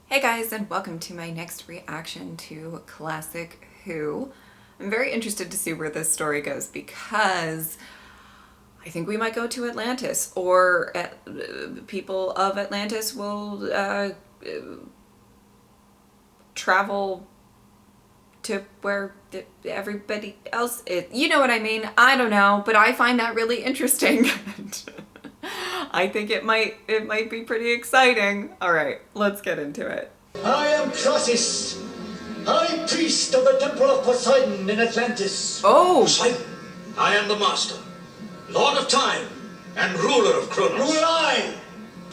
Hey guys, and welcome to my next reaction to Classic Who. I'm very interested to see where this story goes because I think we might go to Atlantis, or people of Atlantis will travel to where everybody else is. You know what I mean? I don't know, but I find that really interesting. I think it might be pretty exciting. All right, let's get into it. I am Croesus, High Priest of the Temple of Poseidon in Atlantis. Oh! Poseidon, I am the Master, Lord of Time, and ruler of Kronos. Who will I?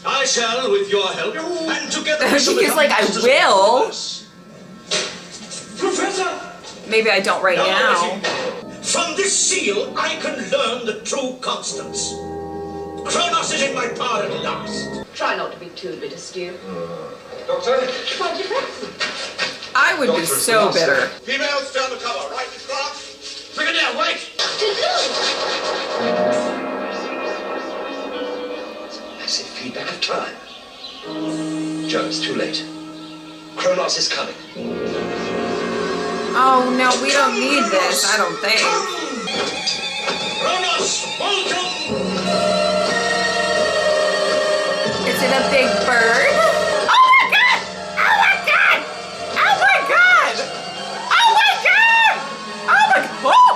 I shall, with your help, and together we shall She's become like, I masters of will. the universe. Professor! Maybe I don't right now. From this seal, I can learn the true constants. Kronos is in my power at last. Try not to be too bitter, Stu. Doctor? What do you fancy? I would be so bitter. Females down the cover, right in front. Brigadier, wait! Massive feedback of time. Joe, it's too late. Kronos is coming. Oh no, we don't need this, I don't think. Kronos, welcome! Is it a big bird? Oh my god! Oh my god! Oh my god! Oh my god! Oh my god! Oh!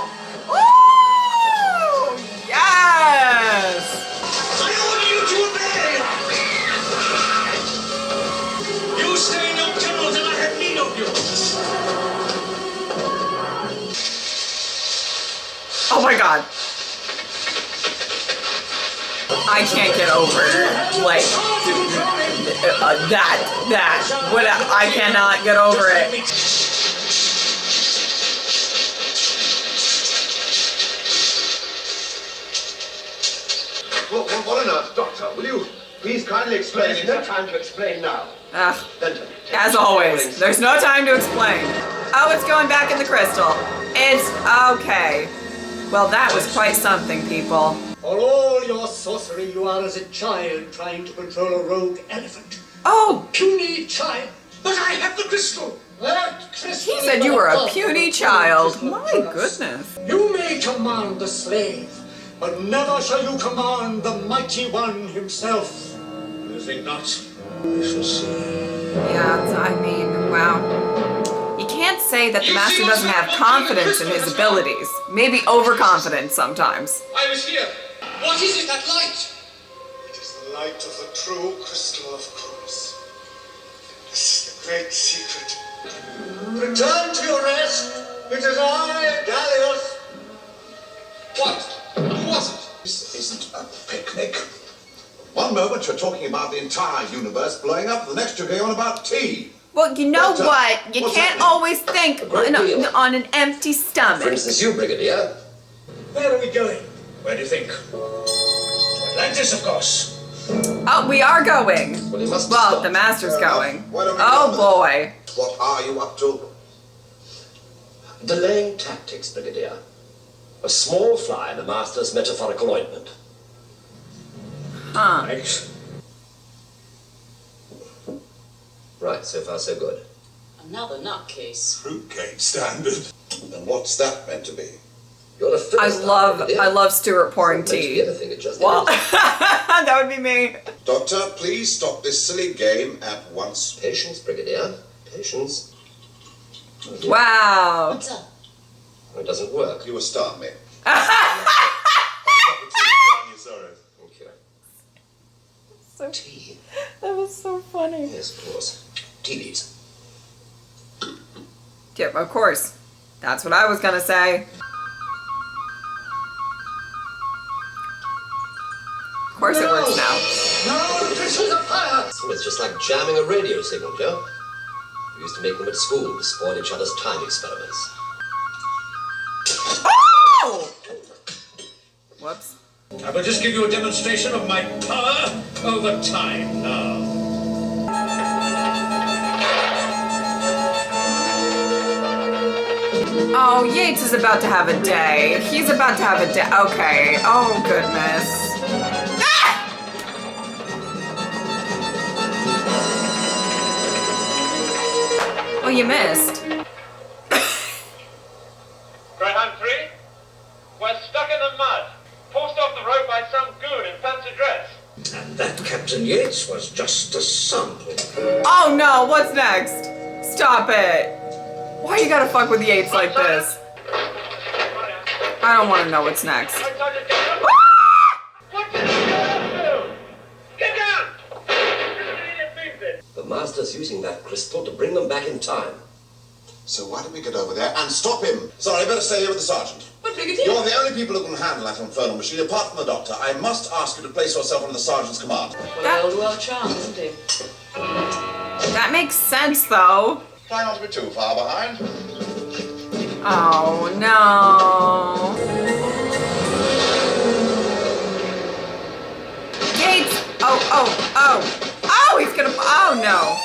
Oh! Yes! I order you to obey! You stay in your tunnels and I have need of you! Oh my god. I can't get over, like, I cannot get over it. What on earth, Doctor? Will you please kindly explain? There's no time to explain now. Ugh. Denton. As always, there's no time to explain. Oh, it's going back in the crystal. It's okay. Well, that was quite something, people. For all your sorcery, you are as a child trying to control a rogue elephant. Oh, Puny child. But I have the crystal! That crystal he said is you but were a part of puny the child. crystal My of Kronos. goodness. You may command the slave, but never shall you command the mighty one himself. You think not? We shall see. Yeah, I mean, wow. You can't say that the master doesn't have confidence in his abilities. Maybe overconfident sometimes. I was here. What is it, that light? It is the light of the true crystal of Kronos. This is the great secret. Return to your rest. It is I, Dalius. What? Who was it? This isn't a picnic. One moment you're talking about the entire universe blowing up, the next you're going on about tea. Well, you know Doctor, what? You what's can't happening? always think on an empty For stomach. instance, you, Brigadier. Where are we going? Where do you think? To Atlantis, of course. Oh, we are going. Well, you must Well, stop. the master's going. Why don't we Oh go boy. What are you up to? Delaying tactics, Brigadier. A small fly in the Master's metaphorical ointment. Huh. Thanks. Right, so far so good. Another nutcase. Fruitcake standard. And what's that meant to be? You're a Philistine, Brigadier. I love Stuart pouring It's not meant to be tea. anything, it just Well, is. that would be me. Doctor, please stop this silly game at once. Patience, Brigadier. Patience. Wow. What's up? It doesn't work. You will start me. Sorry. Thank you. So, Tea. that was so funny. Yes, of course. Tea leaves. Yep, of course. That's what I was gonna say. Of course it works now. No, this is a fire. It's just like jamming a radio signal, Joe. We used to make them at school to spoil each other's time experiments. Oh! Whoops. I will just give you a demonstration of my power over time now. Oh, Yates is about to have a day. He's about to have a day. Okay. Oh, goodness. Ah! Oh, you missed. Greyhound 3? We're stuck in the mud. Forced off the road by some goon in fancy dress. And that Captain Yates was just a sample. Oh no, what's next? Stop it. Why you gotta fuck with Yates like this? I don't want to know what's next. Right, Sergeant, get down. What did you do? Get down! The Master's using that crystal to bring them back in time. So why don't we get over there and stop him? Sorry, better stay here with the sergeant. But Brigadier... You're the only people who can handle that infernal machine, apart from the doctor. I must ask you to place yourself under the sergeant's command. Well, old well charmed, isn't he? That makes sense though. Try not to be too far behind. Oh no. Yates! Oh, he's gonna, oh no.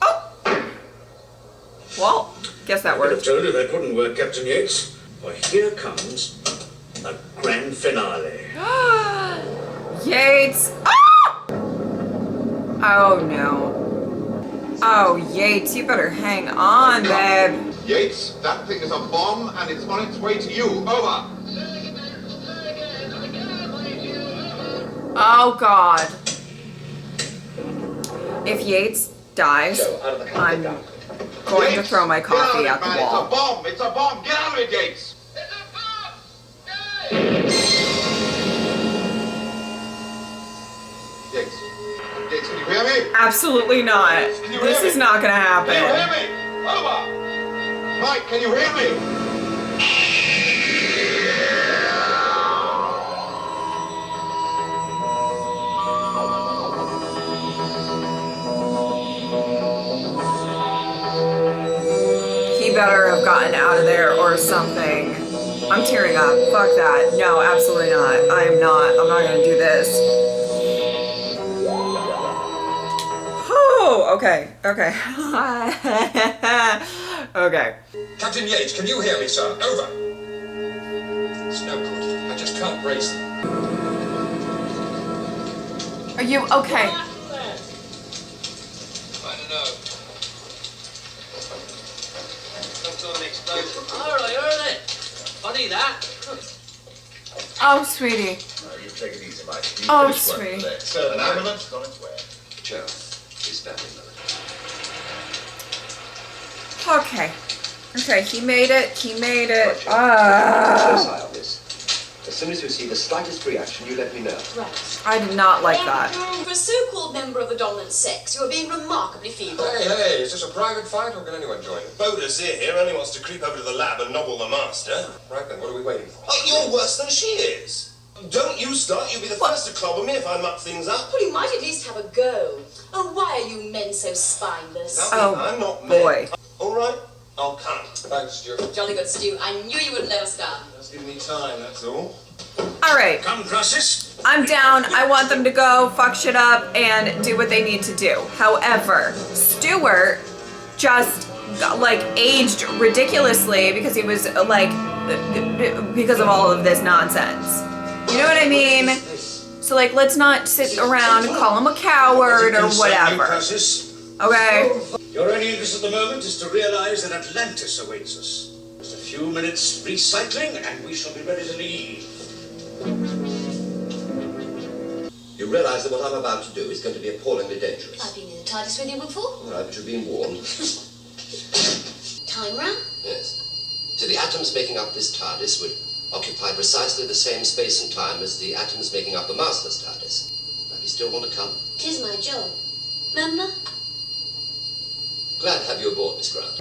Oh! Well, guess that I would have worked. told you that wouldn't work, Captain Yates. For here comes the grand finale. Yates! Ah! Oh no. Oh, Yates, you better hang on, babe. Yates, that thing is a bomb and it's on its way to you. Over. Oh God. If Yates dies, Joe, out of the car, I'm get down. going to Yates, throw my get out of coffee it, out the man. wall. It's a bomb. It's a bomb. Get out of it, Yates. Yates. Yates, can you hear me? Absolutely not. Can you This hear is me? not gonna Can you hear happen. me? Over. Mike, can you hear me? He better have gotten out of there or something. I'm tearing up. Fuck that. No, absolutely not. I'm not gonna do this. Oh, okay. Okay. Okay. Captain Yates, can you hear me, sir? Over. It's no good. I just can't raise them. Are you okay? I don't know. Some sort of explosion. Alright, heard it. Funny that. Oh, sweetie. You take it easy, Mike. You Oh, finish work sweetie. today. So, an ambulance on its way. Joe, please spare me a minute. Okay. Okay, he made it. He made it. Close Ah. eye on this. As soon as you see the slightest reaction, you let me know. Right. I did not like that. For a so-called member of the dominant sex, you are being remarkably feeble. Hey, is this a private fight or can anyone join it? Bodazir here only wants to creep over to the lab and nobble the master. Right then, what are we waiting for? Oh, you're worse than she is. Don't you start, you'll be the first to clobber me if I muck things up. Well, you might at least have a go. Oh, why are you men so spineless? Oh, I'm not boy. All right, I'll come. Thanks, Stuart. Jolly good, Stu. I knew you would never stop. Just give me time, that's all. All right. Come, Crassus. I'm down. I want them to go fuck shit up and do what they need to do. However, Stuart just got, like, aged ridiculously because he was like because of all of this nonsense. You know what I mean? So like, let's not sit around and call him a coward or whatever. Crassus. Okay? Your only interest at the moment is to realize that Atlantis awaits us. Just a few minutes recycling and we shall be ready to leave. You realize that what I'm about to do is going to be appallingly dangerous. I've been in the TARDIS with you before. All right, but you've been warned. Time round? Yes. So the atoms making up this TARDIS would occupy precisely the same space and time as the atoms making up the Master's TARDIS. Now, do you still want to come? 'Tis my job. Remember? Glad to have you aboard, Miss Grant.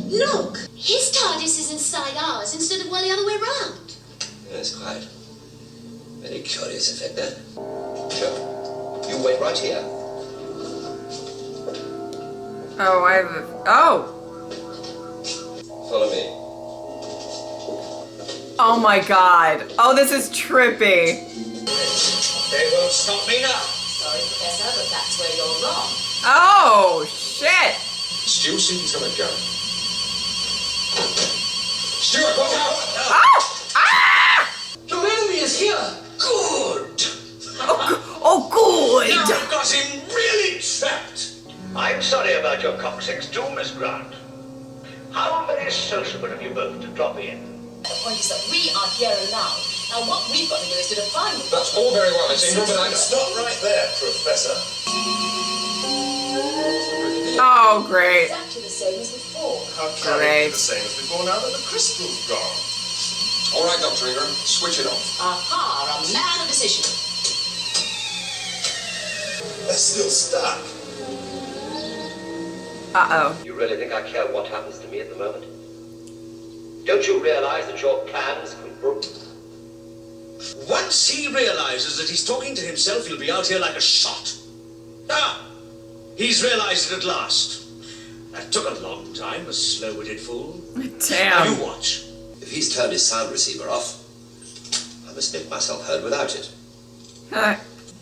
Look! His TARDIS is inside ours instead of well the other way round. Yes, quite. Very curious effect, that. Sure. You wait right here. Oh, I have. Oh. Follow me. Oh my God. Oh, this is trippy. They won't stop me now. Sorry, Professor, but that's where you're wrong. Oh shit. Stu, see he's gonna jump. Stuart, watch out! Oh! Ah! Your enemy is here! Good! Oh, good. Now we've got him really trapped. I'm sorry about your coccyx too, Miss Grant. How very sociable of you both to drop in. The point is that we are here and now. Now what we've got to do is to define them. That's all very well, Miss Ingram, but I'm... Stop right there, Professor. Oh, great. Exactly the same as before. How can Great. it be the same as before now that the crystal's gone? All right, Dr. Ingram, switch it off. Aha, a man of decision. They're still stuck. Uh-oh. You really think I care what happens to me at the moment? Don't you realize that your plans could... Once he realizes that he's talking to himself, he'll be out here like a shot. Ah, he's realized it at last. That took a long time, a slow-witted fool. Damn. You watch. If he's turned his sound receiver off, I must make myself heard without it.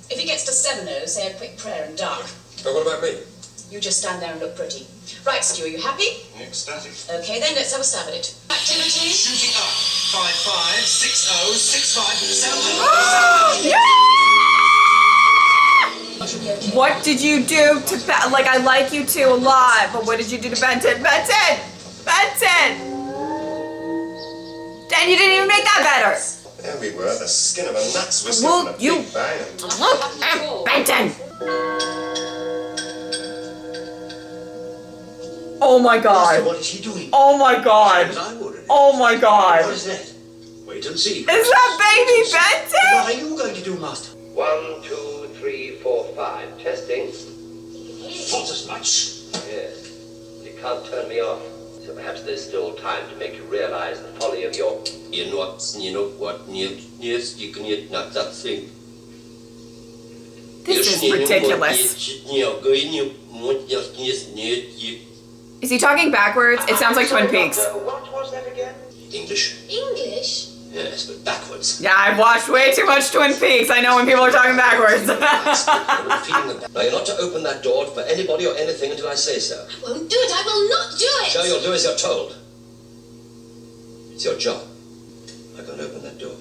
If he gets to 7-0, say a quick prayer and duck. But what about me? You just stand there and look pretty. Right, Stu, are you happy? Ecstatic. Okay, then let's have a stab at it. Activity. Shooting up. 5-5, 6-0, 6-5, 7-0. Should be okay. What did you do to like, I like you two a lot, but what did you do to Benton? Benton! Benton! And you didn't even make that better. There we were, the skin of a gnat's whisker Well, and a you- big bang. And... Look at Benton! Oh my god. What is he doing? Oh my god. As I would. Oh my god. What is that? Wait and see. Is that baby Benton? What are you going to do, Master? 1, 2, 3, 4, 5. Testing. Thought as much. Yes. You can't turn me off. So perhaps there's still time to make you realize the folly of your... You know what, yes, you can not that thing. This is ridiculous. Is he talking backwards? It sounds like Twin Peaks. What was that again? English? English? Yes, but backwards. Yeah, I've watched way too much Twin Peaks. I know when people are talking backwards. Now, you're not to open that door for anybody or anything until I say so. I won't do it. I will not do it. Joe, you'll do as you're told. It's your job. I can't open that door.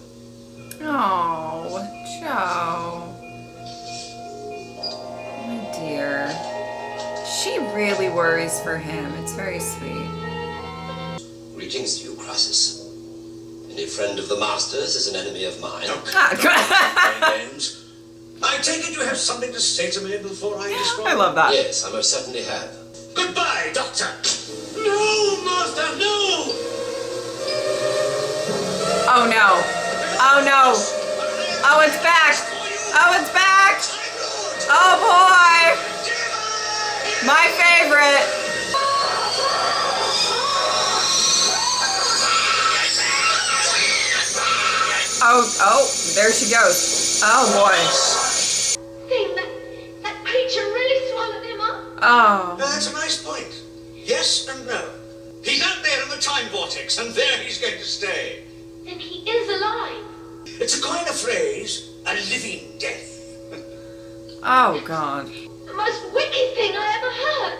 Oh, Joe. My dear. She really worries for him. It's very sweet. Greetings to you, Crassus. Any friend of the Master's is an enemy of mine. Names. I take it you have something to say to me before I destroy. I love that. Yes, I most certainly have. Goodbye, Doctor. No, Master, no. Oh no. Oh no. Oh, it's back. Oh, it's back. Oh boy. My favorite. Oh, there she goes. Oh boy. Thing, that creature really swallowed him up. Oh. That's a nice point. Yes and no. He's out there in the time vortex, and there he's going to stay. Then he is alive. It's a kind of phrase, a living death. Oh god. The most wicked thing I ever heard.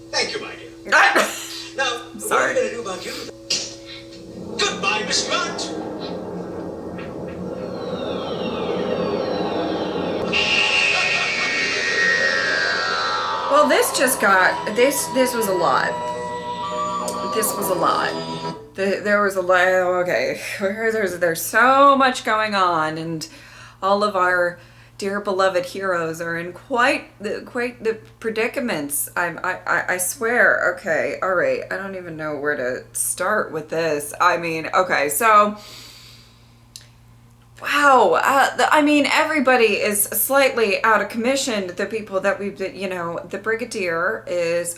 Thank you, my dear. Now, what are Sorry. we going to do about you? Goodbye, Miss Grant. Well, this just got this was a lot. This was a lot. There was a lot. Okay, there's so much going on, and all of our dear beloved heroes are in quite the predicaments. I swear. Okay, all right. I don't even know where to start with this. I mean, okay, so. Wow, I mean, everybody is slightly out of commission. The people that we've, the Brigadier is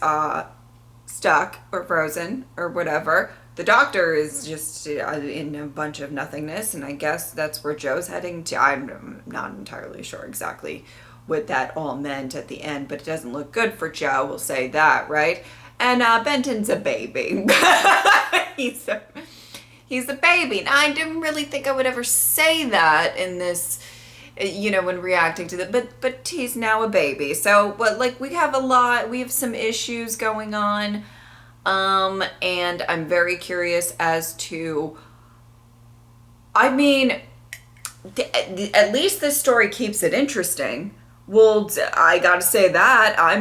stuck or frozen or whatever. The Doctor is just in a bunch of nothingness, and I guess that's where Joe's heading to. I'm not entirely sure exactly what that all meant at the end, but it doesn't look good for Joe, we'll say that, right? And Benton's a baby. He's a baby. And I didn't really think I would ever say that in this, when reacting to that. But he's now a baby. So, we have some issues going on. And I'm very curious as to, I mean, at least this story keeps it interesting. Well, I gotta say that I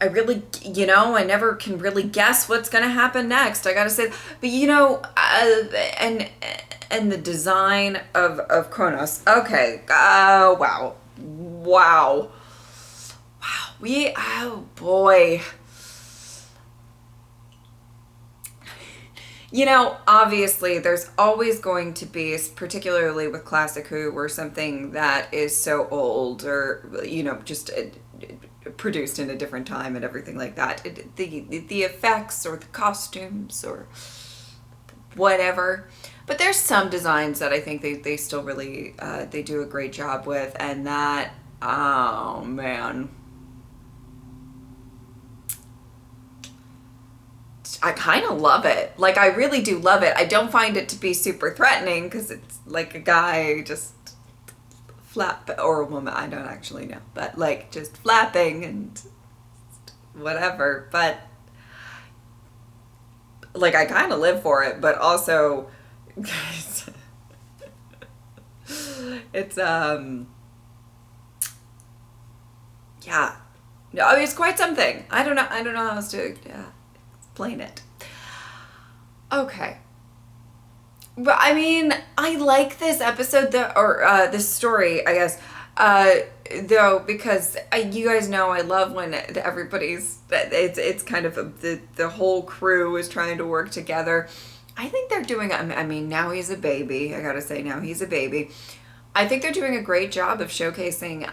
really, I never can really guess what's gonna happen next. I gotta say, but and the design of Kronos. Okay. Wow. Oh boy. Obviously there's always going to be, particularly with Classic Who, or something that is so old, or, just produced in a different time and everything like that. The effects or the costumes or whatever. But there's some designs that I think they still really, they do a great job with, and that, oh man. I kind of love it. Like, I really do love it. I don't find it to be super threatening, because it's like a guy just or a woman, I don't actually know, but like just flapping and whatever. But like, I kind of live for it, but also it's yeah, no, I mean, it's quite something. I don't know how else to explain it. Okay. But I mean, I like this episode, this story, I guess, though, because you guys know I love when it's kind of the whole crew is trying to work together. I think they're doing, I mean, now he's a baby. I gotta say, now he's a baby. I think they're doing a great job of showcasing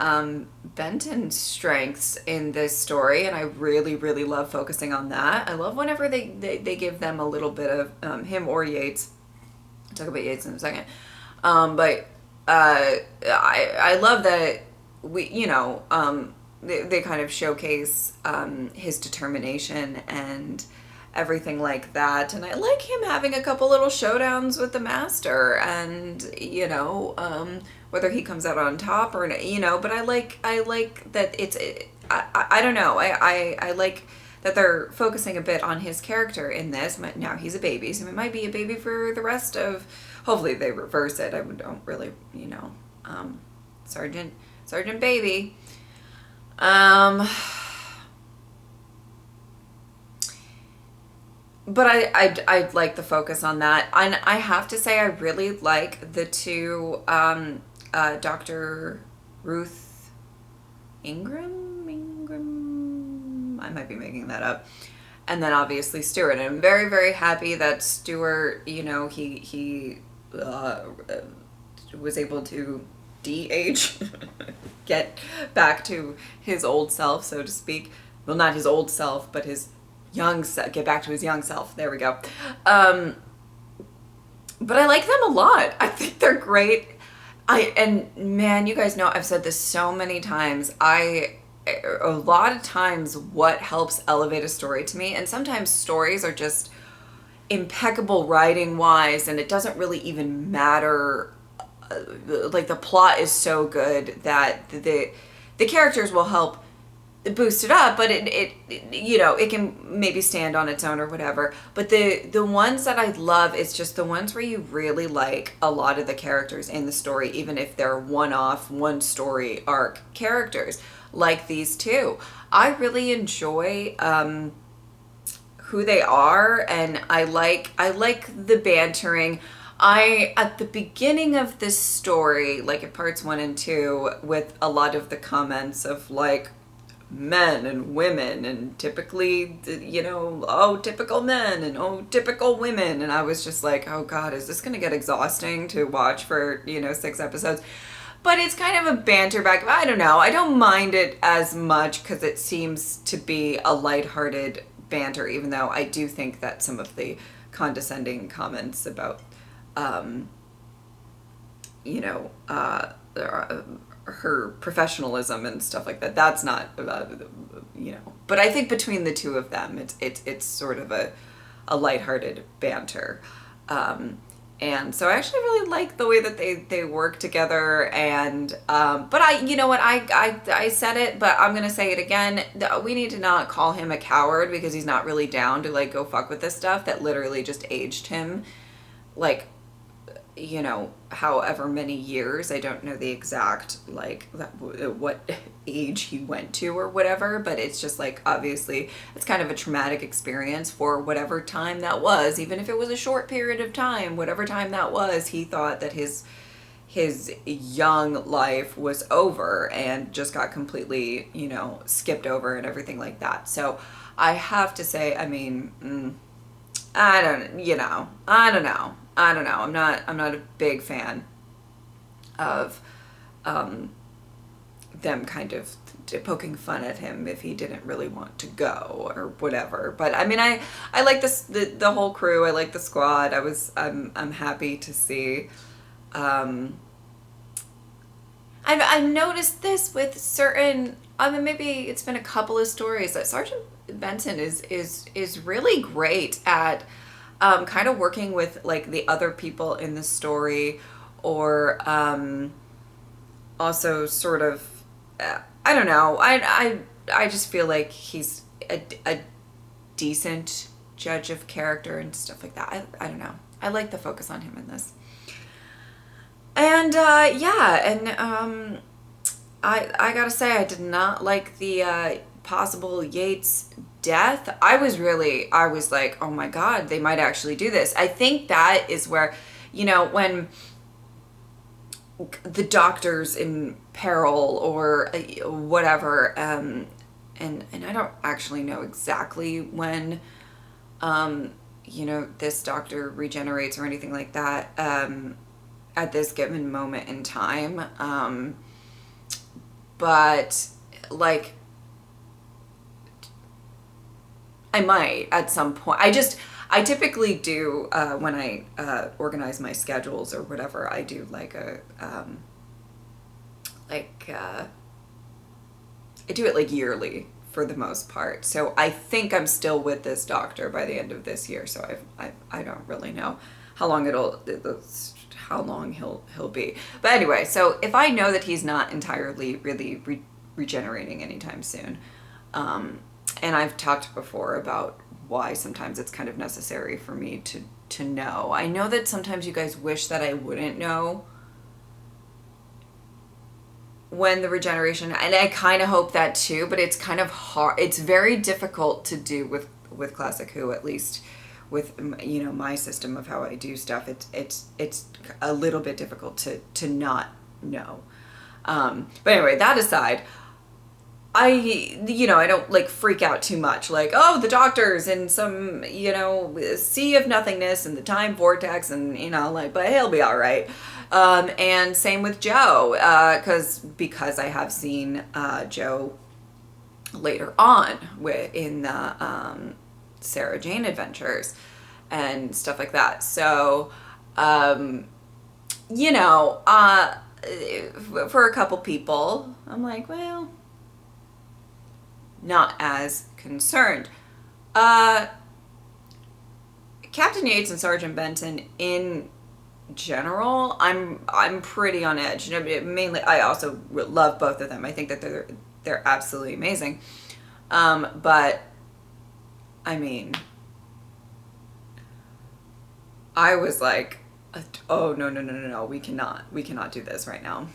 Benton's strengths in this story, and I really, really love focusing on that. I love whenever they give them a little bit of him or Yates. I'll talk about Yates in a second. But I love that they kind of showcase his determination and everything like that. And I like him having a couple little showdowns with the Master, and whether he comes out on top or but I like that I don't know. I like that they're focusing a bit on his character in this. Now he's a baby, so he might be a baby for the rest of, hopefully they reverse it. I don't really, Sergeant Baby. But I'd like the focus on that. And I have to say, I really like the two, Dr. Ruth Ingram? I might be making that up. And then obviously Stuart. And I'm very, very happy that Stuart, he was able to de-age, get back to his old self, so to speak. Well, not his old self, but his young self, get back to his young self. There we go. But I like them a lot. I think they're great. And man, you guys know I've said this so many times. A lot of times what helps elevate a story to me, and sometimes stories are just impeccable writing wise, and it doesn't really even matter. Like, the plot is so good that the characters will help boost it up, but it can maybe stand on its own or whatever. But the ones that I love is just the ones where you really like a lot of the characters in the story, even if they're one story arc characters, like these two. I really enjoy who they are, and I like the bantering. At the beginning of this story, like in parts 1 and 2, with a lot of the comments of like men and women, and typically, typical men, and typical women, and I was just like, oh god, is this gonna get exhausting to watch for 6 episodes? But it's kind of a banter back. I don't know, I don't mind it as much because it seems to be a lighthearted banter, even though I do think that some of the condescending comments about her professionalism and stuff like that, that's not but I think between the two of them, it's sort of a lighthearted banter. And so I actually really like the way that they work together. And but I, you know what, I said it, but I'm gonna say it again. We need to not call him a coward because he's not really down to like go fuck with this stuff that literally just aged him like, you know, however many years. I don't know the exact like what age he went to or whatever, but it's just like, obviously it's kind of a traumatic experience for whatever time that was. Even if it was a short period of time, whatever time that was, he thought that his young life was over and just got completely, you know, skipped over and everything like that. So I have to say, I mean, I don't know. I'm not a big fan of them kind of poking fun at him if he didn't really want to go or whatever. But I mean, I like this the whole crew. I like the squad. I'm happy to see. I've noticed this with certain. I mean, maybe it's been a couple of stories that Sergeant Benson is really great at. Kind of working with like the other people in the story, or also sort of I don't know, I just feel like he's a decent judge of character and stuff like that. I don't know, I like the focus on him in this. And yeah, and I gotta say, I did not like the possible Yates death. I was like, oh my god, they might actually do this. I think that is where, you know, when the doctor's in peril or whatever, and I don't actually know exactly when you know, this doctor regenerates or anything like that at this given moment in time, but like I might at some point. I typically do, when I organize my schedules or whatever, I do like I do it like yearly for the most part. So I think I'm still with this doctor by the end of this year. So I don't really know how long he'll be. But anyway, so if I know that he's not entirely really regenerating anytime soon, and I've talked before about why sometimes it's kind of necessary for me to know. I know that sometimes you guys wish that I wouldn't know when the regeneration, and I kind of hope that too, but it's kind of hard. It's very difficult to do with Classic Who, at least with, you know, my system of how I do stuff. It's a little bit difficult to not know. But anyway, that aside, I don't like freak out too much. Like, oh, the doctor's in some, you know, sea of nothingness and the time vortex, and, you know, like, but he'll be all right. And same with Joe, because I have seen Joe later on in the Sarah Jane adventures and stuff like that. So, you know, for a couple people, I'm like, well, not as concerned. Captain Yates and Sergeant Benson in general, I'm pretty on edge. You know, mainly, I also love both of them. I think that they're absolutely amazing. But I mean, I was like, oh no, we cannot do this right now.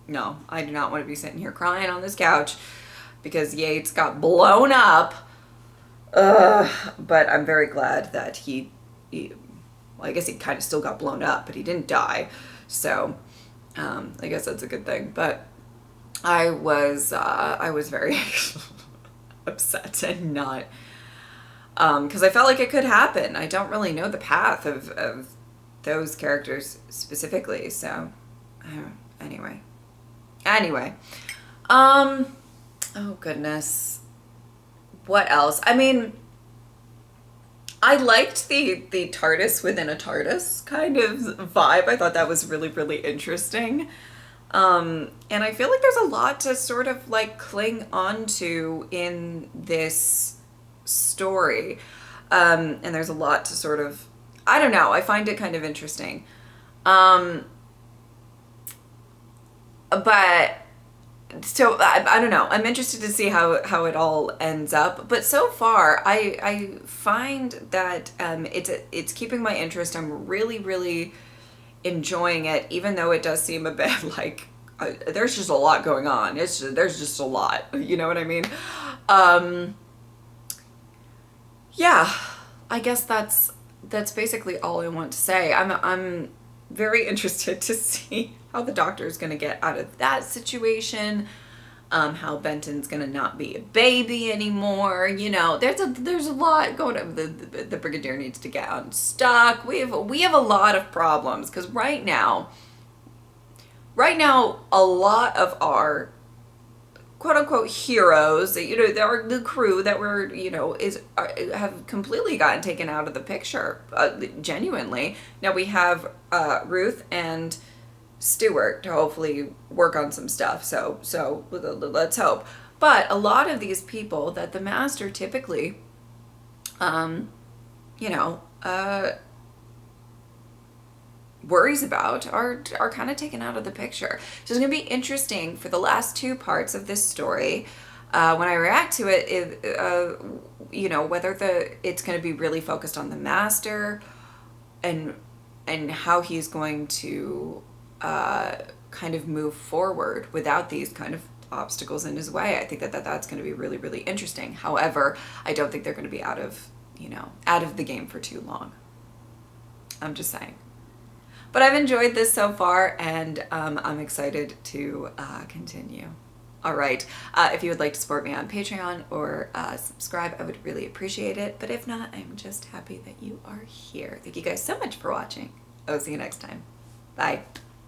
No, I do not want to be sitting here crying on this couch because Yates got blown up. But I'm very glad that he well, I guess he kind of still got blown up, but he didn't die. So I guess that's a good thing. But I was very upset and not, because I felt like it could happen. I don't really know the path of those characters specifically. So anyway. Oh goodness. What else? I mean, I liked the TARDIS within a TARDIS kind of vibe. I thought that was really, really interesting. And I feel like there's a lot to sort of like cling onto in this story. And there's a lot to sort of I don't know. I find it kind of interesting. But so I don't know. I'm interested to see how it all ends up. But so far, I find that it's keeping my interest. I'm really, really enjoying it, even though it does seem a bit like there's just a lot going on. There's just a lot. You know what I mean? Yeah, I guess that's basically all I want to say. I'm very interested to see how the doctor is going to get out of that situation. How Benton's going to not be a baby anymore. You know, there's a lot going on. The Brigadier needs to get unstuck. We have a lot of problems because right now, a lot of our quote-unquote heroes, you know, the crew that were, you know, have completely gotten taken out of the picture, genuinely. Now we have Ruth and Stuart to hopefully work on some stuff, so let's hope. But a lot of these people that the Master typically, you know, worries about are kind of taken out of the picture. So it's going to be interesting for the last 2 parts of this story, when I react to it, you know, whether it's going to be really focused on the Master and how he's going to kind of move forward without these kind of obstacles in his way. I think that's going to be really, really interesting. However, I don't think they're going to be out of the game for too long. I'm just saying. But I've enjoyed this so far, and I'm excited to continue. All right. If you would like to support me on Patreon or subscribe, I would really appreciate it. But if not, I'm just happy that you are here. Thank you guys so much for watching. I'll see you next time. Bye.